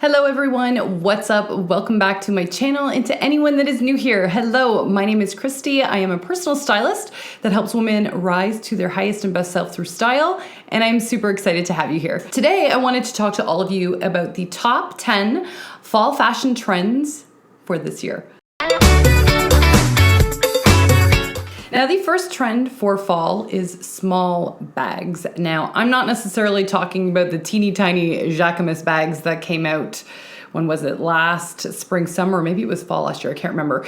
Hello everyone, what's up? Welcome back to my channel, and to anyone that is new here, hello, my name is Christy. I am a personal stylist that helps women rise to their highest and best self through style, and I'm super excited to have you here. Today, I wanted to talk to all of you about the top 10 fall fashion trends for this year. Now, the first trend for fall is small bags. Now, I'm not necessarily talking about the teeny tiny Jacquemus bags that came out, when was it, last spring, summer, maybe it was fall last year, I can't remember.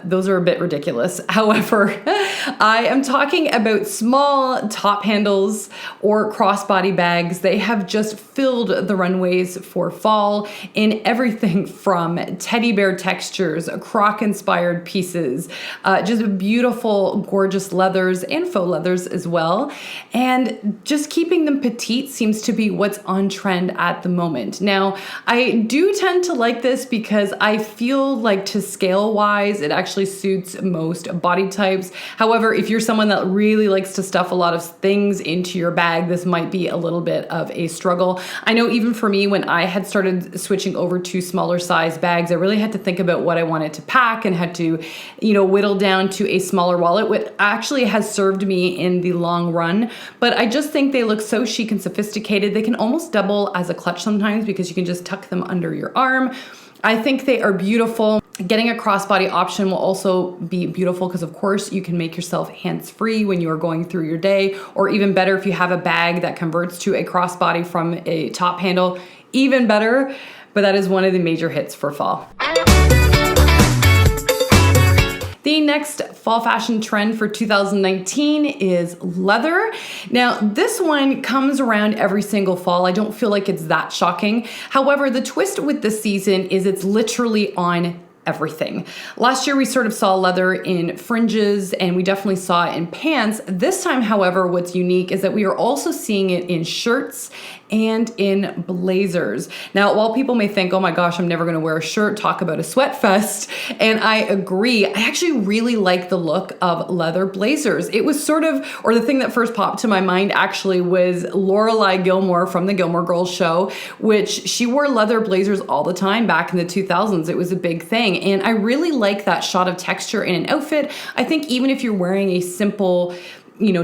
Those are a bit ridiculous. However, I am talking about small top handles or crossbody bags. They have just filled the runways for fall in everything from teddy bear textures, croc-inspired pieces, just beautiful, gorgeous leathers and faux leathers as well. And just keeping them petite seems to be what's on trend at the moment. Now, I do tend to like this because I feel like to scale wise, it actually suits most body types. However, if you're someone that really likes to stuff a lot of things into your bag, this might be a little bit of a struggle. I know even for me, when I had started switching over to smaller size bags, I really had to think about what I wanted to pack and had to, whittle down to a smaller wallet, which actually has served me in the long run. But I just think they look so chic and sophisticated. They can almost double as a clutch sometimes because you can just tuck them under your arm. I think they are beautiful. Getting a crossbody option will also be beautiful because, of course, you can make yourself hands-free when you are going through your day, or even better, if you have a bag that converts to a crossbody from a top handle, even better. But that is one of the major hits for fall. The next fall fashion trend for 2019 is leather. Now, this one comes around every single fall. I don't feel like it's that shocking. However, the twist with this season is it's literally on everything. Last year, we sort of saw leather in fringes, and we definitely saw it in pants. This time, however, what's unique is that we are also seeing it in shirts and in blazers. Now, while people may think, oh my gosh, I'm never gonna wear a shirt, talk about a sweat fest, and I agree, I actually really like the look of leather blazers. It was sort of, or the thing that first popped to my mind actually was Lorelai Gilmore from the Gilmore Girls show, which she wore leather blazers all the time back in the 2000s. It was a big thing. And I really like that shot of texture in an outfit. I think even if you're wearing a simple,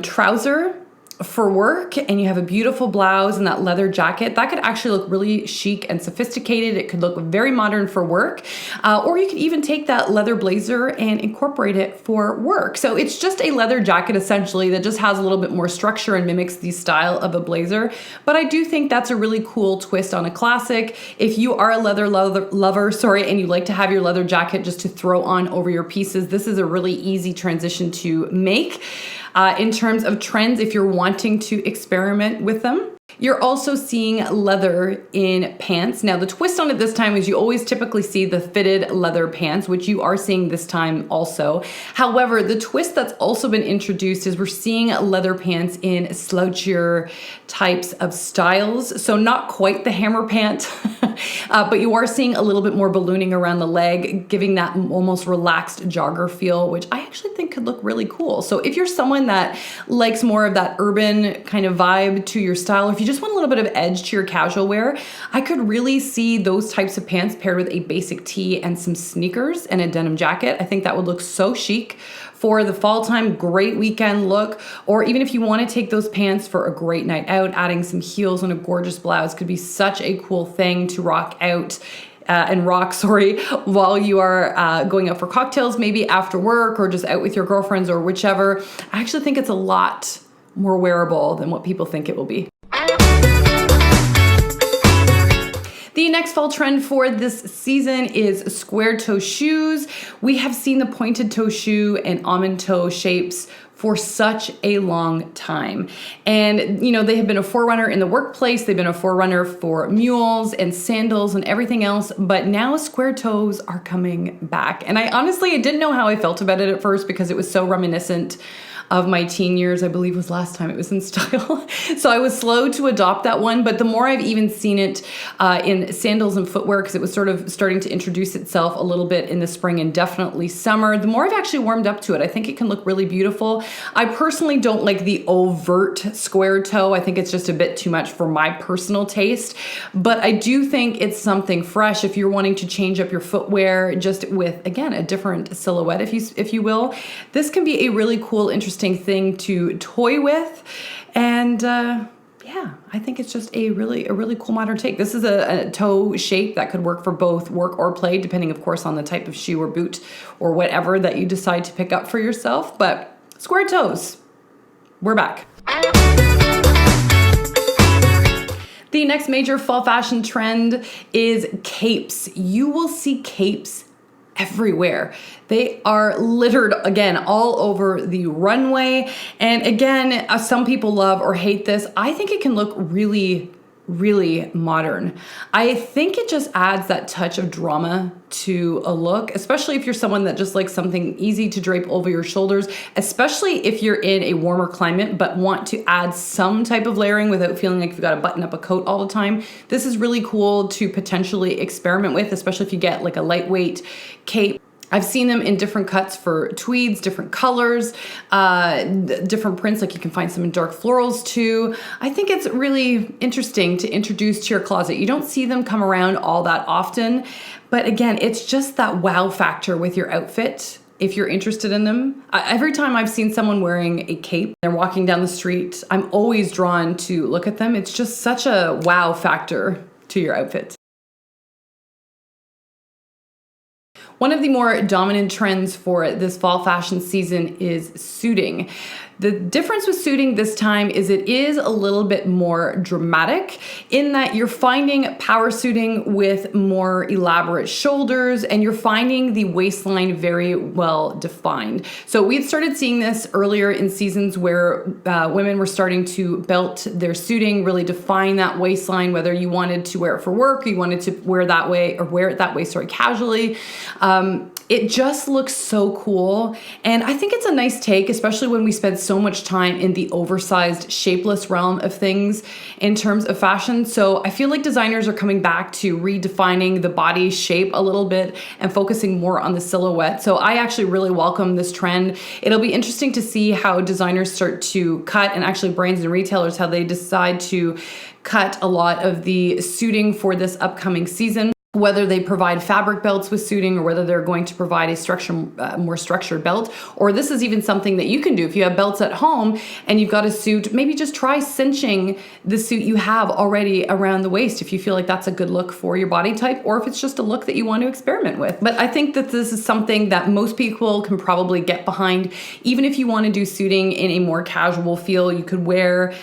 trouser for work and you have a beautiful blouse and that leather jacket, that could actually look really chic and sophisticated. It could look very modern for work, or you could even take that leather blazer and incorporate it for work. So it's just a leather jacket essentially that just has a little bit more structure and mimics the style of a blazer. But I do think that's a really cool twist on a classic. If you are a leather lover, and you like to have your leather jacket just to throw on over your pieces, this is a really easy transition to make. In terms of trends, if you're wanting to experiment with them. You're also seeing leather in pants. Now, the twist on it this time is you always typically see the fitted leather pants, which you are seeing this time also. However, the twist that's also been introduced is we're seeing leather pants in slouchier types of styles. So not quite the hammer pant, but you are seeing a little bit more ballooning around the leg, giving that almost relaxed jogger feel, which I actually think could look really cool. So if you're someone that likes more of that urban kind of vibe to your style, if you just want a little bit of edge to your casual wear, I could really see those types of pants paired with a basic tee and some sneakers and a denim jacket. I think that would look so chic for the fall time, great weekend look. Or even if you want to take those pants for a great night out, adding some heels and a gorgeous blouse could be such a cool thing to rock out while you are going out for cocktails, maybe after work or just out with your girlfriends or whichever. I actually think it's a lot more wearable than what people think it will be. The next fall trend for this season is square toe shoes. We have seen the pointed toe shoe and almond toe shapes for such a long time. And, they have been a forerunner in the workplace. They've been a forerunner for mules and sandals and everything else. But now square toes are coming back. And I didn't know how I felt about it at first because it was so reminiscent of my teen years, I believe was last time it was in style. So I was slow to adopt that one, but the more I've even seen it in sandals and footwear, because it was sort of starting to introduce itself a little bit in the spring and definitely summer, the more I've actually warmed up to it. I think it can look really beautiful. I personally don't like the overt square toe. I think it's just a bit too much for my personal taste, but I do think it's something fresh if you're wanting to change up your footwear just with, again, a different silhouette, if you will. This can be a really cool, interesting thing to toy with, and yeah, I think it's just a really cool modern take. This is a toe shape that could work for both work or play, depending, of course, on the type of shoe or boot or whatever that you decide to pick up for yourself. But square toes, we're back. The next major fall fashion trend is capes. You will see capes everywhere. They are littered, again, all over the runway. And again, some people love or hate this. I think it can look really modern. I think it just adds that touch of drama to a look, especially if you're someone that just likes something easy to drape over your shoulders, especially if you're in a warmer climate but want to add some type of layering without feeling like you've got to button up a coat all the time. This is really cool to potentially experiment with, especially if you get like a lightweight cape. I've seen them in different cuts for tweeds, different colors, different prints, like you can find some in dark florals too. I think it's really interesting to introduce to your closet. You don't see them come around all that often, but again, it's just that wow factor with your outfit if you're interested in them. Every time I've seen someone wearing a cape, they're walking down the street, I'm always drawn to look at them. It's just such a wow factor to your outfit. One of the more dominant trends for this fall fashion season is suiting. The difference with suiting this time is it is a little bit more dramatic in that you're finding power suiting with more elaborate shoulders, and you're finding the waistline very well defined. So we had started seeing this earlier in seasons where women were starting to belt their suiting, really define that waistline, whether you wanted to wear it for work, or you wanted to wear it that way, casually. It just looks so cool, and I think it's a nice take, especially when we spend so much time in the oversized, shapeless realm of things in terms of fashion. So I feel like designers are coming back to redefining the body shape a little bit and focusing more on the silhouette. So I actually really welcome this trend. It'll be interesting to see how designers start to cut, and actually brands and retailers, how they decide to cut a lot of the suiting for this upcoming season. Whether they provide fabric belts with suiting, or whether they're going to provide a more structured belt, or this is even something that you can do if you have belts at home and you've got a suit. Maybe just try cinching the suit you have already around the waist if you feel like that's a good look for your body type, or if it's just a look that you want to experiment with. But I think that this is something that most people can probably get behind. Even if you want to do suiting in a more casual feel, you could wear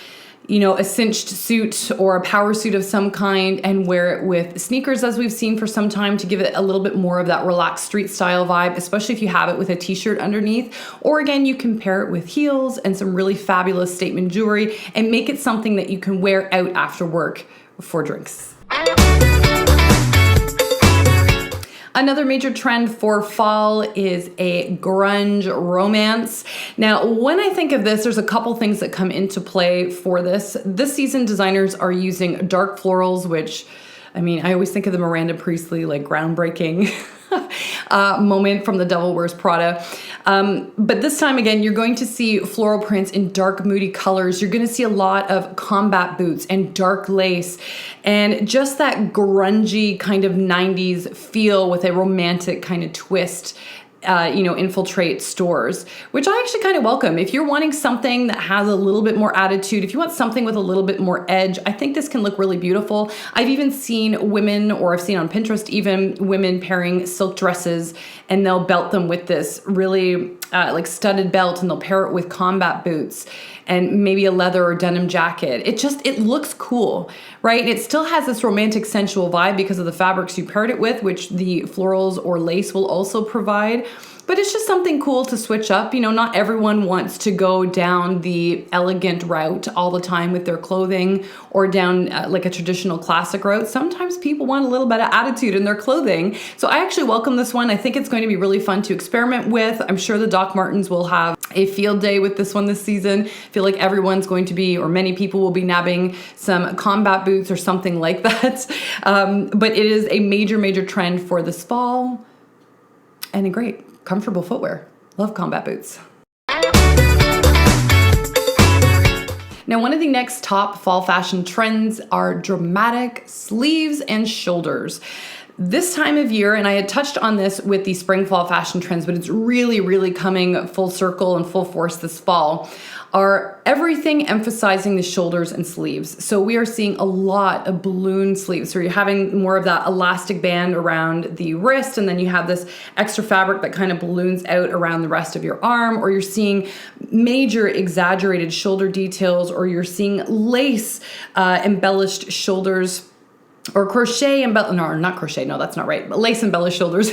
a cinched suit or a power suit of some kind and wear it with sneakers, as we've seen for some time, to give it a little bit more of that relaxed street style vibe, especially if you have it with a t-shirt underneath. Or again, you can pair it with heels and some really fabulous statement jewelry and make it something that you can wear out after work for drinks. Another major trend for fall is a grunge romance. Now, when I think of this, there's a couple things that come into play for this. This season, designers are using dark florals, which, I always think of the Miranda Priestley, like, groundbreaking moment from The Devil Wears Prada. But this time, again, you're going to see floral prints in dark, moody colors. You're going to see a lot of combat boots and dark lace and just that grungy kind of 90s feel with a romantic kind of twist. Infiltrate stores, which I actually kind of welcome. If you're wanting something that has a little bit more attitude, if you want something with a little bit more edge, I think this can look really beautiful. I've even seen women, or I've seen on Pinterest even, women pairing silk dresses, and they'll belt them with this really like studded belt, and they'll pair it with combat boots and maybe a leather or denim jacket. It looks cool, right? And it still has this romantic, sensual vibe because of the fabrics you paired it with, which the florals or lace will also provide. But it's just something cool to switch up. Not everyone wants to go down the elegant route all the time with their clothing, or down like a traditional classic route. Sometimes people want a little bit of attitude in their clothing. So I actually welcome this one. I think it's going to be really fun to experiment with. I'm sure the Doc Martens will have a field day with this one this season. I feel like everyone's going to be, or many people will be nabbing some combat boots or something like that. But it is a major, major trend for this fall and a great comfortable footwear. Love combat boots. Now, one of the next top fall fashion trends are dramatic sleeves and shoulders. This time of year, and I had touched on this with the spring fall fashion trends, but it's really, really coming full circle and full force this fall, are everything emphasizing the shoulders and sleeves. So we are seeing a lot of balloon sleeves. So you're having more of that elastic band around the wrist, and then you have this extra fabric that kind of balloons out around the rest of your arm, or you're seeing major exaggerated shoulder details, or you're seeing lace embellished shoulders, or crochet not crochet, no, that's not right, but lace embellished shoulders,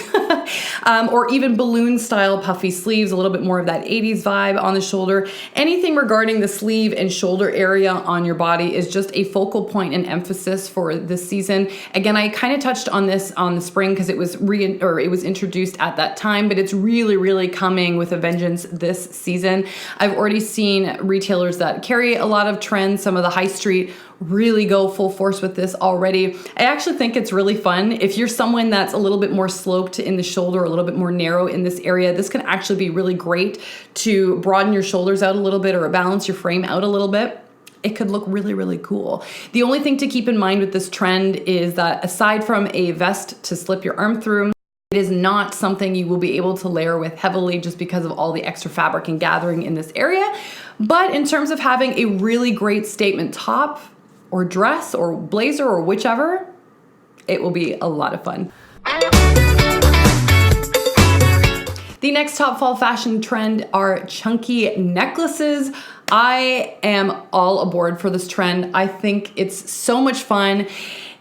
or even balloon style puffy sleeves, a little bit more of that 80s vibe on the shoulder. Anything regarding the sleeve and shoulder area on your body is just a focal point and emphasis for this season. Again, I kind of touched on this on the spring because it was introduced at that time, but it's really, really coming with a vengeance this season. I've already seen retailers that carry a lot of trends, some of the high street really go full force with this already. I actually think it's really fun. If you're someone that's a little bit more sloped in the shoulder, a little bit more narrow in this area, this can actually be really great to broaden your shoulders out a little bit or balance your frame out a little bit. It could look really, really cool. The only thing to keep in mind with this trend is that aside from a vest to slip your arm through, it is not something you will be able to layer with heavily just because of all the extra fabric and gathering in this area. But in terms of having a really great statement top, or dress or blazer or whichever, it will be a lot of fun. The next top fall fashion trend are chunky necklaces. I am all aboard for this trend. I think it's so much fun.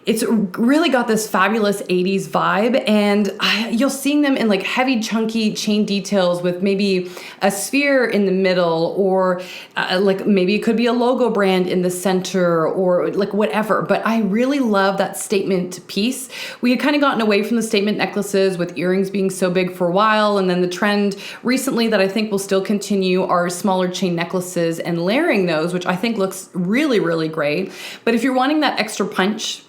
It's really got this fabulous 80s vibe, and you'll see them in like heavy chunky chain details with maybe a sphere in the middle, or like maybe it could be a logo brand in the center, or like whatever. But I really love that statement piece. We had kind of gotten away from the statement necklaces with earrings being so big for a while, and then the trend recently that I think will still continue are smaller chain necklaces and layering those, which I think looks really, really great. But if you're wanting that extra punch,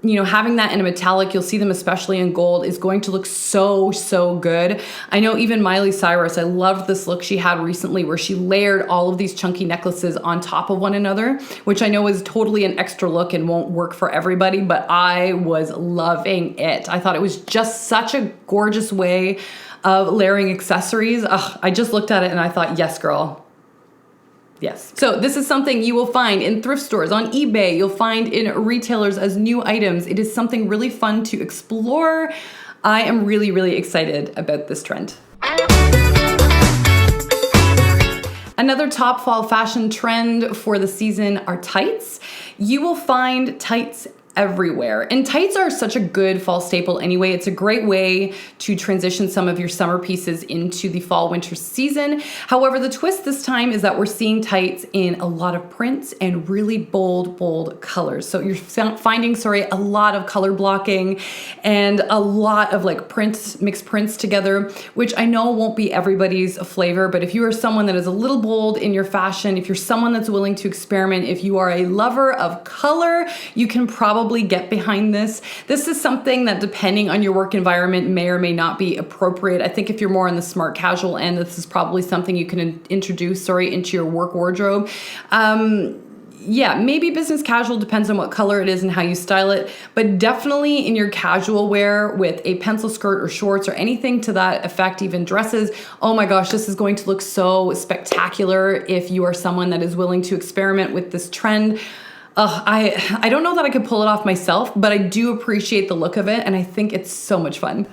you know, having that in a metallic, you'll see them especially in gold, is going to look so, so good. I know even Miley Cyrus, I loved this look she had recently where she layered all of these chunky necklaces on top of one another, which I know is totally an extra look and won't work for everybody, but I was loving it. I thought it was just such a gorgeous way of layering accessories. I just looked at it and I thought, yes, girl. Yes. So this is something you will find in thrift stores, on eBay, you'll find in retailers as new items. It is something really fun to explore. I am really, really excited about this trend. Another top fall fashion trend for the season are tights. You will find tights everywhere. And tights are such a good fall staple anyway. It's a great way to transition some of your summer pieces into the fall winter season. However, the twist this time is that we're seeing tights in a lot of prints and really bold, bold colors. So you're finding, a lot of color blocking and a lot of like prints, mixed prints together, which I know won't be everybody's flavor, but if you are someone that is a little bold in your fashion, if you're someone that's willing to experiment, if you are a lover of color, you can probably get behind this. This is something that, depending on your work environment, may or may not be appropriate. I think if you're more on the smart casual end, this is probably something you can introduce, into your work wardrobe. Yeah, maybe business casual, depends on what color it is and how you style it, but definitely in your casual wear with a pencil skirt or shorts or anything to that effect, even dresses. Oh my gosh, this is going to look so spectacular if you are someone that is willing to experiment with this trend. I don't know that I could pull it off myself, but I do appreciate the look of it, and I think it's so much fun.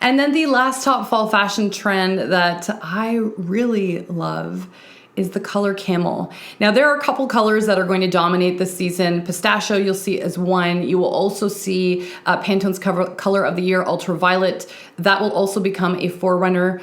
And then the last top fall fashion trend that I really love is the color camel. Now, there are a couple colors that are going to dominate this season. Pistachio you'll see as one. You will also see Pantone's color of the year, ultraviolet. That will also become a forerunner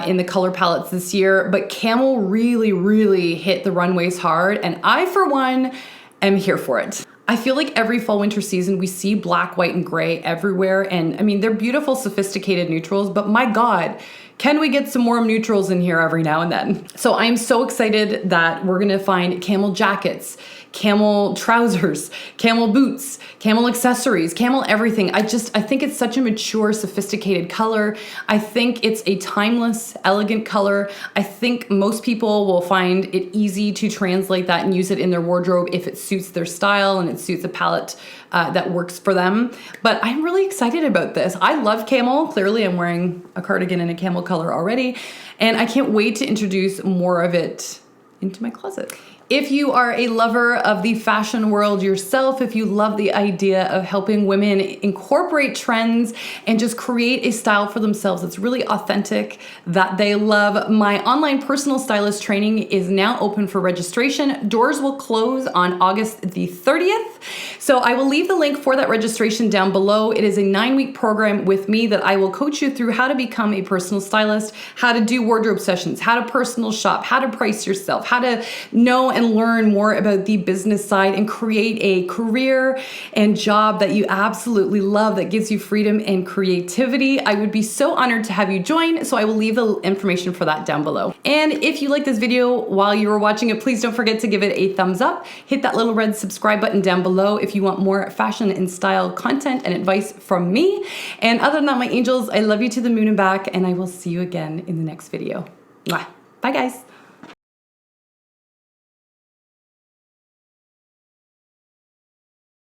in the color palettes this year. But camel really, really hit the runways hard, and I, for one, am here for it. I feel like every fall winter season we see black, white, and gray everywhere. And I mean, they're beautiful, sophisticated neutrals, but my God, can we get some warm neutrals in here every now and then? So I'm so excited that we're gonna find camel jackets, camel trousers, camel boots, camel accessories, camel everything. I think it's such a mature, sophisticated color. I think it's a timeless, elegant color. I think most people will find it easy to translate that and use it in their wardrobe if it suits their style and it suits a palette that works for them. But I'm really excited about this. I love camel. Clearly I'm wearing a cardigan in a camel color already, and I can't wait to introduce more of it into my closet. If you are a lover of the fashion world yourself, if you love the idea of helping women incorporate trends and just create a style for themselves that's really authentic, that they love, my online personal stylist training is now open for registration. Doors will close on August the 30th. So I will leave the link for that registration down below. It is a 9-week program with me that I will coach you through how to become a personal stylist, how to do wardrobe sessions, how to personal shop, how to price yourself, how to know and learn more about the business side and create a career and job that you absolutely love, that gives you freedom and creativity. I would be so honored to have you join, so I will leave the information for that down below. And if you like this video while you were watching it, please don't forget to give it a thumbs up. Hit that little red subscribe button down below if you want more fashion and style content and advice from me. And other than that, my angels, I love you to the moon and back, and I will see you again in the next video. Mwah. Bye, guys.